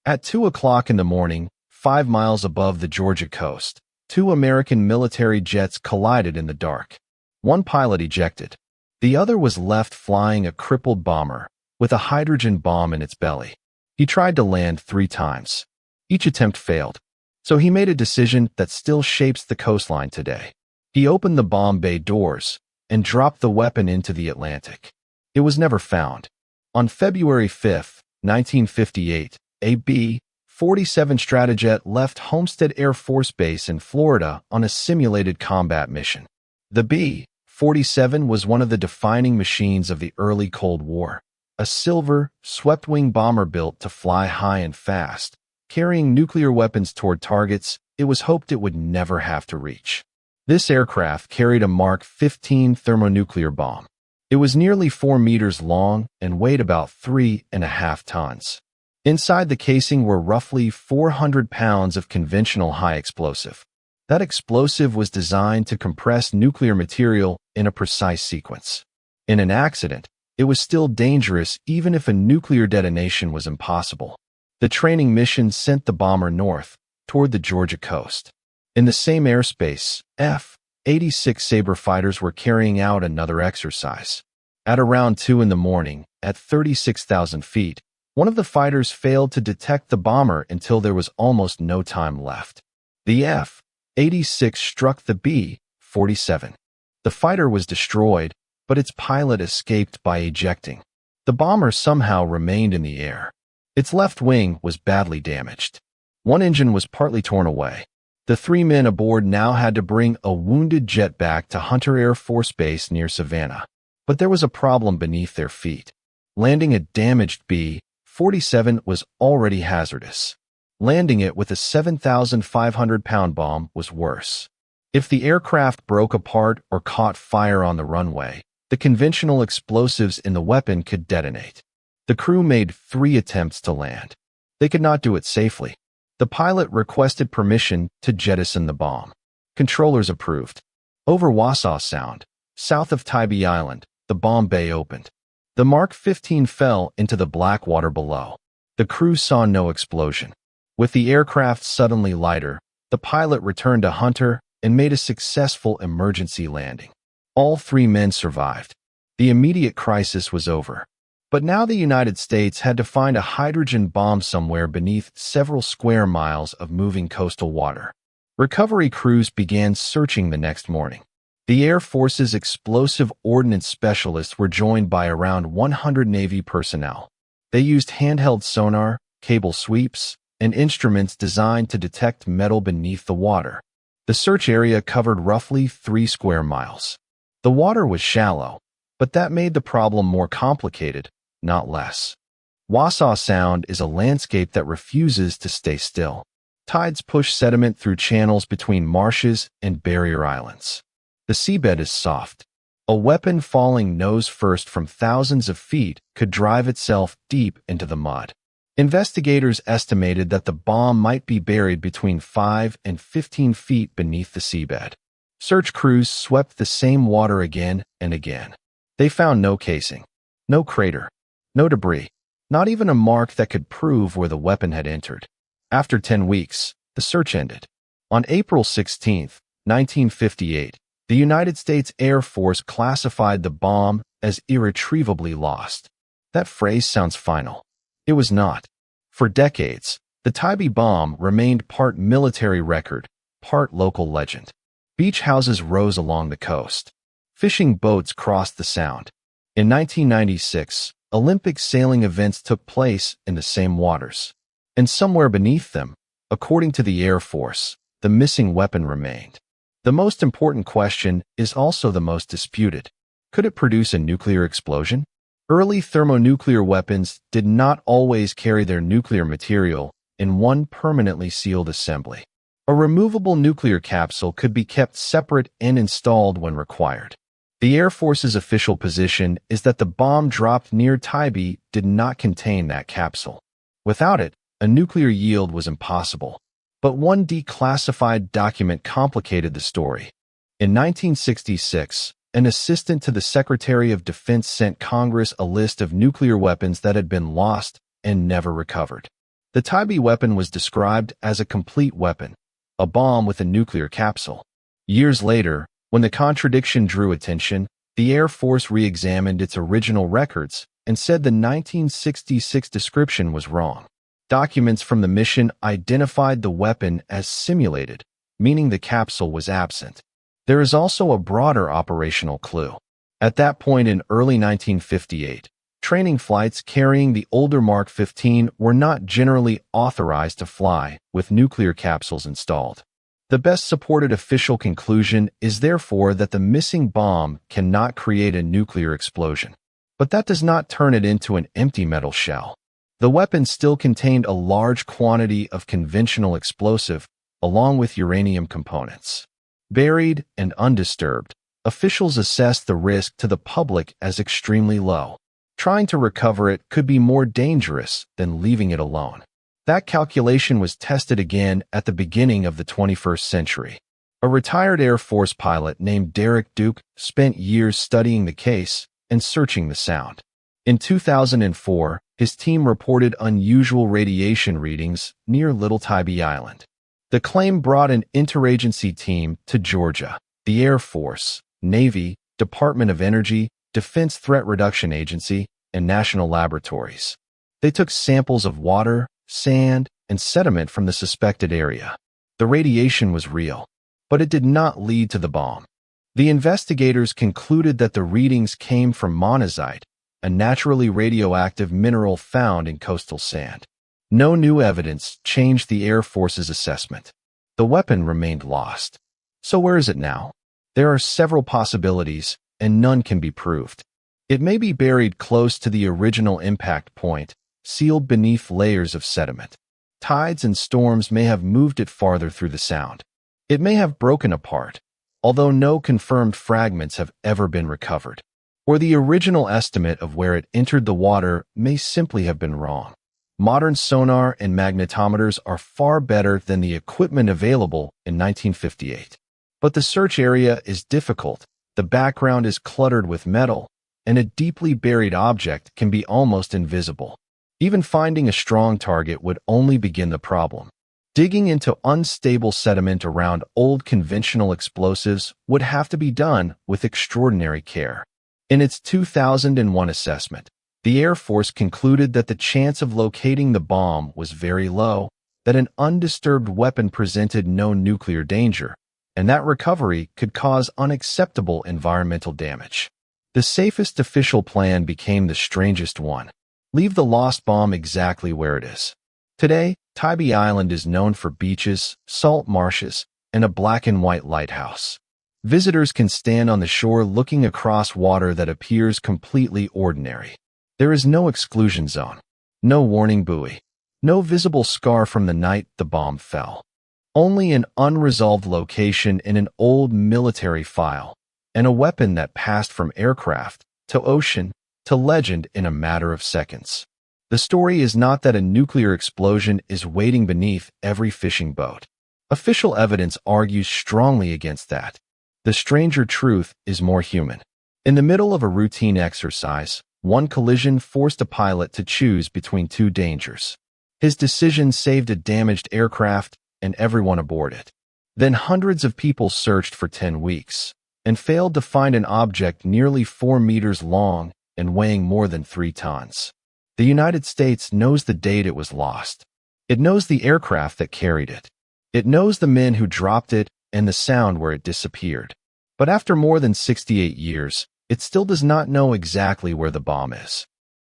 At 2 o'clock in the morning, 5 miles above the Georgia coast, two American military jets collided in the dark. One pilot ejected. The other was left flying a crippled bomber with a hydrogen bomb in its belly. He tried to land 3 times. Each attempt failed, so he made a decision that still shapes the coastline today. He opened the bomb bay doors and dropped the weapon into the Atlantic. It was never found. On February 5, 1958, a B-47 Stratojet left Homestead Air Force Base in Florida on a simulated combat mission. The B-47 was one of the defining machines of the early Cold War, a silver, swept-wing bomber built to fly high and fast, carrying nuclear weapons toward targets it was hoped it would never have to reach. This aircraft carried a Mark 15 thermonuclear bomb. It was nearly 4 meters long and weighed about 3.5 tons. Inside the casing were roughly 400 pounds of conventional high explosive. That explosive was designed to compress nuclear material in a precise sequence. In an accident, it was still dangerous even if a nuclear detonation was impossible. The training mission sent the bomber north, toward the Georgia coast. In the same airspace, F-86 Sabre fighters were carrying out another exercise. At around 2 in the morning, at 36,000 feet, one of the fighters failed to detect the bomber until there was almost no time left. The F-86 struck the B-47. The fighter was destroyed, but its pilot escaped by ejecting. The bomber somehow remained in the air. Its left wing was badly damaged. One engine was partly torn away. The 3 men aboard now had to bring a wounded jet back to Hunter Air Force Base near Savannah. But there was a problem beneath their feet. Landing a damaged B-47 was already hazardous. Landing it with a 7,500-pound bomb was worse. If the aircraft broke apart or caught fire on the runway, the conventional explosives in the weapon could detonate. The crew made 3 attempts to land. They could not do it safely. The pilot requested permission to jettison the bomb. Controllers approved. Over Wassaw Sound, south of Tybee Island, the bomb bay opened. The Mark 15 fell into the black water below. The crew saw no explosion. With the aircraft suddenly lighter, the pilot returned to Hunter and made a successful emergency landing. All 3 men survived. The immediate crisis was over. But now the United States had to find a hydrogen bomb somewhere beneath several square miles of moving coastal water. Recovery crews began searching the next morning. The Air Force's explosive ordnance specialists were joined by around 100 Navy personnel. They used handheld sonar, cable sweeps, and instruments designed to detect metal beneath the water. The search area covered roughly 3 square miles. The water was shallow, but that made the problem more complicated, not less. Wassaw Sound is a landscape that refuses to stay still. Tides push sediment through channels between marshes and barrier islands. The seabed is soft. A weapon falling nose first from thousands of feet could drive itself deep into the mud. Investigators estimated that the bomb might be buried between 5 and 15 feet beneath the seabed. Search crews swept the same water again and again. They found no casing, no crater, no debris, not even a mark that could prove where the weapon had entered. After 10 weeks, the search ended. On April 16, 1958, the United States Air Force classified the bomb as irretrievably lost. That phrase sounds final. It was not. For decades, the Tybee bomb remained part military record, part local legend. Beach houses rose along the coast. Fishing boats crossed the Sound. In 1996, Olympic sailing events took place in the same waters. And somewhere beneath them, according to the Air Force, the missing weapon remained. The most important question is also the most disputed. Could it produce a nuclear explosion? Early thermonuclear weapons did not always carry their nuclear material in one permanently sealed assembly. A removable nuclear capsule could be kept separate and installed when required. The Air Force's official position is that the bomb dropped near Tybee did not contain that capsule. Without it, a nuclear yield was impossible. But one declassified document complicated the story. In 1966, an assistant to the Secretary of Defense sent Congress a list of nuclear weapons that had been lost and never recovered. The Tybee weapon was described as a complete weapon, a bomb with a nuclear capsule. Years later, when the contradiction drew attention, the Air Force re-examined its original records and said the 1966 description was wrong. Documents from the mission identified the weapon as simulated, meaning the capsule was absent. There is also a broader operational clue. At that point in early 1958, training flights carrying the older Mark 15 were not generally authorized to fly with nuclear capsules installed. The best supported official conclusion is therefore that the missing bomb cannot create a nuclear explosion. But that does not turn it into an empty metal shell. The weapon still contained a large quantity of conventional explosive, along with uranium components. Buried and undisturbed, officials assessed the risk to the public as extremely low. Trying to recover it could be more dangerous than leaving it alone. That calculation was tested again at the beginning of the 21st century. A retired Air Force pilot named Derek Duke spent years studying the case and searching the sound. In 2004, his team reported unusual radiation readings near Little Tybee Island. The claim brought an interagency team to Georgia, the Air Force, Navy, Department of Energy, Defense Threat Reduction Agency, and national laboratories. They took samples of water, sand, and sediment from the suspected area. The radiation was real, but it did not lead to the bomb. The investigators concluded that the readings came from monazite, a naturally radioactive mineral found in coastal sand. No new evidence changed the Air Force's assessment. The weapon remained lost. So where is it now? There are several possibilities, and none can be proved. It may be buried close to the original impact point, sealed beneath layers of sediment. Tides and storms may have moved it farther through the sound. It may have broken apart, although no confirmed fragments have ever been recovered. Or the original estimate of where it entered the water may simply have been wrong. Modern sonar and magnetometers are far better than the equipment available in 1958. But the search area is difficult, the background is cluttered with metal, and a deeply buried object can be almost invisible. Even finding a strong target would only begin the problem. Digging into unstable sediment around old conventional explosives would have to be done with extraordinary care. In its 2001 assessment, the Air Force concluded that the chance of locating the bomb was very low, that an undisturbed weapon presented no nuclear danger, and that recovery could cause unacceptable environmental damage. The safest official plan became the strangest one. Leave the lost bomb exactly where it is. Today, Tybee Island is known for beaches, salt marshes, and a black and white lighthouse. Visitors can stand on the shore looking across water that appears completely ordinary. There is no exclusion zone, no warning buoy, no visible scar from the night the bomb fell. Only an unresolved location in an old military file, and a weapon that passed from aircraft to ocean to legend in a matter of seconds. The story is not that a nuclear explosion is waiting beneath every fishing boat. Official evidence argues strongly against that. The stranger truth is more human. In the middle of a routine exercise, one collision forced a pilot to choose between two dangers. His decision saved a damaged aircraft and everyone aboard it. Then hundreds of people searched for 10 weeks and failed to find an object nearly 4 meters long and weighing more than 3 tons. The United States knows the date it was lost. It knows the aircraft that carried it. It knows the men who dropped it and the sound where it disappeared. But after more than 68 years, it still does not know exactly where the bomb is.